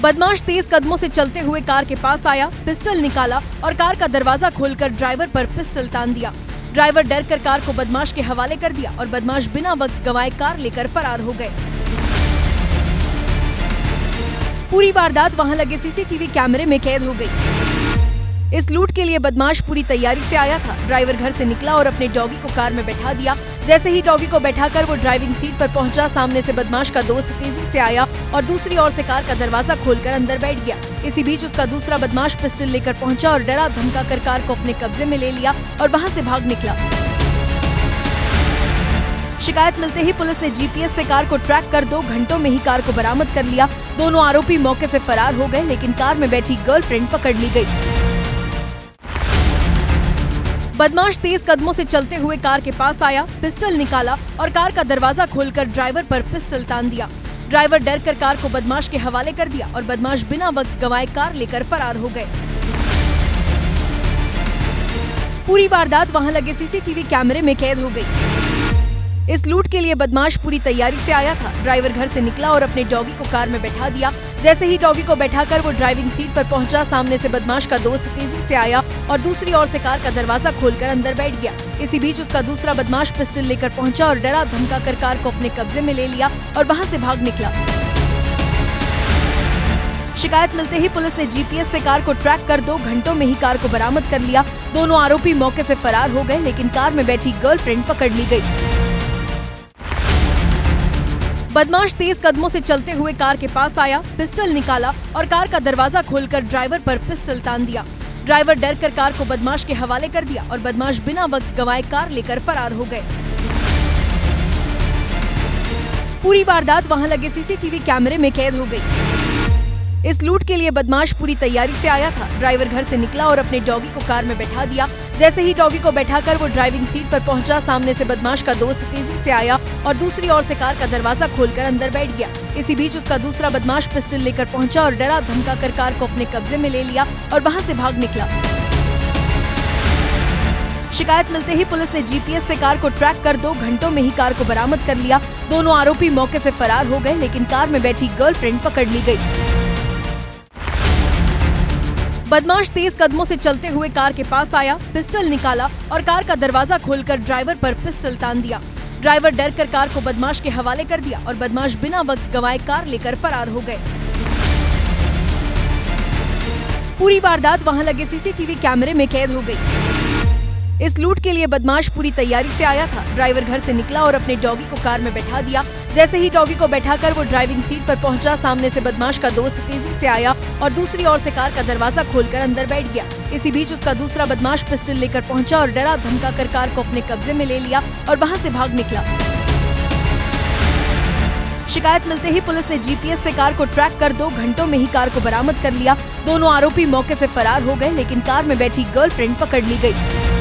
बदमाश तेज कदमों से चलते हुए कार के पास आया, पिस्टल निकाला और कार का दरवाजा खोलकर ड्राइवर पर पिस्टल तान दिया। ड्राइवर डर कर कार को बदमाश के हवाले कर दिया और बदमाश बिना वक्त गवाए कार लेकर फरार हो गए। पूरी वारदात वहां लगे सीसीटीवी कैमरे में कैद हो गई। इस लूट के लिए बदमाश पूरी तैयारी से आया था। ड्राइवर घर से निकला और अपने डॉगी को कार में बैठा दिया। जैसे ही डॉगी को बैठाकर वो ड्राइविंग सीट पर पहुंचा, सामने से बदमाश का दोस्त तेजी से आया और दूसरी ओर से कार का दरवाजा खोलकर अंदर बैठ गया। इसी बीच उसका दूसरा बदमाश पिस्टल लेकर पहुंचा और डरा धमका कर कार को अपने कब्जे में ले लिया और वहां से भाग निकला। शिकायत मिलते ही पुलिस ने जीपीएस से कार को ट्रैक कर 2 घंटों में ही कार को बरामद कर लिया। दोनों आरोपी मौके से फरार हो गए, लेकिन कार में बैठी गर्लफ्रेंड पकड़ ली गई। बदमाश तेज कदमों से चलते हुए कार के पास आया, पिस्टल निकाला और कार का दरवाजा खोलकर ड्राइवर पर पिस्टल तान दिया। ड्राइवर डर कर कार को बदमाश के हवाले कर दिया और बदमाश बिना वक्त गवाए कार लेकर फरार हो गए। पूरी वारदात वहां लगे सीसीटीवी कैमरे में कैद हो गई। इस लूट के लिए बदमाश पूरी तैयारी से आया था। ड्राइवर घर से निकला और अपने डॉगी को कार में बैठा दिया। जैसे ही डॉगी को बैठाकर वो ड्राइविंग सीट पर पहुंचा, सामने से बदमाश का दोस्त तेजी से आया और दूसरी ओर से कार का दरवाजा खोलकर अंदर बैठ गया। इसी बीच उसका दूसरा बदमाश पिस्टल लेकर पहुंचा और डरा धमका कर कार को अपने कब्जे में ले लिया और वहां से भाग निकला। शिकायत मिलते ही पुलिस ने जीपीएस से कार को ट्रैक कर 2 घंटों में ही कार को बरामद कर लिया। दोनों आरोपी मौके से फरार हो गए, लेकिन कार में बैठी गर्लफ्रेंड पकड़ ली गई। बदमाश तेज कदमों से चलते हुए कार के पास आया, पिस्टल निकाला और कार का दरवाजा खोलकर ड्राइवर पर पिस्टल तान दिया। ड्राइवर डर कर कार को बदमाश के हवाले कर दिया और बदमाश बिना वक्त गवाए कार लेकर फरार हो गए। पूरी वारदात वहां लगे सीसीटीवी कैमरे में कैद हो गई। इस लूट के लिए बदमाश पूरी तैयारी से आया था। ड्राइवर घर से निकला और अपने डॉगी को कार में बैठा दिया। जैसे ही डॉगी को बैठाकर वो ड्राइविंग सीट पर पहुंचा, सामने से बदमाश का दोस्त तेजी से आया और दूसरी ओर से कार का दरवाजा खोलकर अंदर बैठ गया। इसी बीच उसका दूसरा बदमाश पिस्टल लेकर पहुंचा और डरा धमका कर कार को अपने कब्जे में ले लिया और वहां से भाग निकला। शिकायत मिलते ही पुलिस ने जीपीएस से कार को ट्रैक कर 2 घंटों में ही कार को बरामद कर लिया। दोनों आरोपी मौके से फरार हो गए, लेकिन कार में बैठी गर्लफ्रेंड पकड़ ली गई। बदमाश तेज कदमों से चलते हुए कार के पास आया, पिस्टल निकाला और कार का दरवाजा खोलकर ड्राइवर पर पिस्टल तान दिया। ड्राइवर डर कर कार को बदमाश के हवाले कर दिया और बदमाश बिना वक्त गवाए कार लेकर फरार हो गए। पूरी वारदात वहां लगे सीसीटीवी कैमरे में कैद हो गई। इस लूट के लिए बदमाश पूरी तैयारी से आया था। ड्राइवर घर से निकला और अपने डॉगी को कार में बैठा दिया। जैसे ही डॉगी को बैठाकर वो ड्राइविंग सीट पर पहुंचा, सामने से बदमाश का दोस्त तेजी से आया और दूसरी ओर से कार का दरवाजा खोलकर अंदर बैठ गया। इसी बीच उसका दूसरा बदमाश पिस्टल लेकर पहुंचा और डरा धमका कर कार को अपने कब्जे में ले लिया और वहां से भाग निकला। शिकायत मिलते ही पुलिस ने जीपीएस से कार को ट्रैक कर 2 घंटों में ही कार को बरामद कर लिया। दोनों आरोपी मौके से फरार हो गए, लेकिन कार में बैठी गर्लफ्रेंड पकड़ ली गई।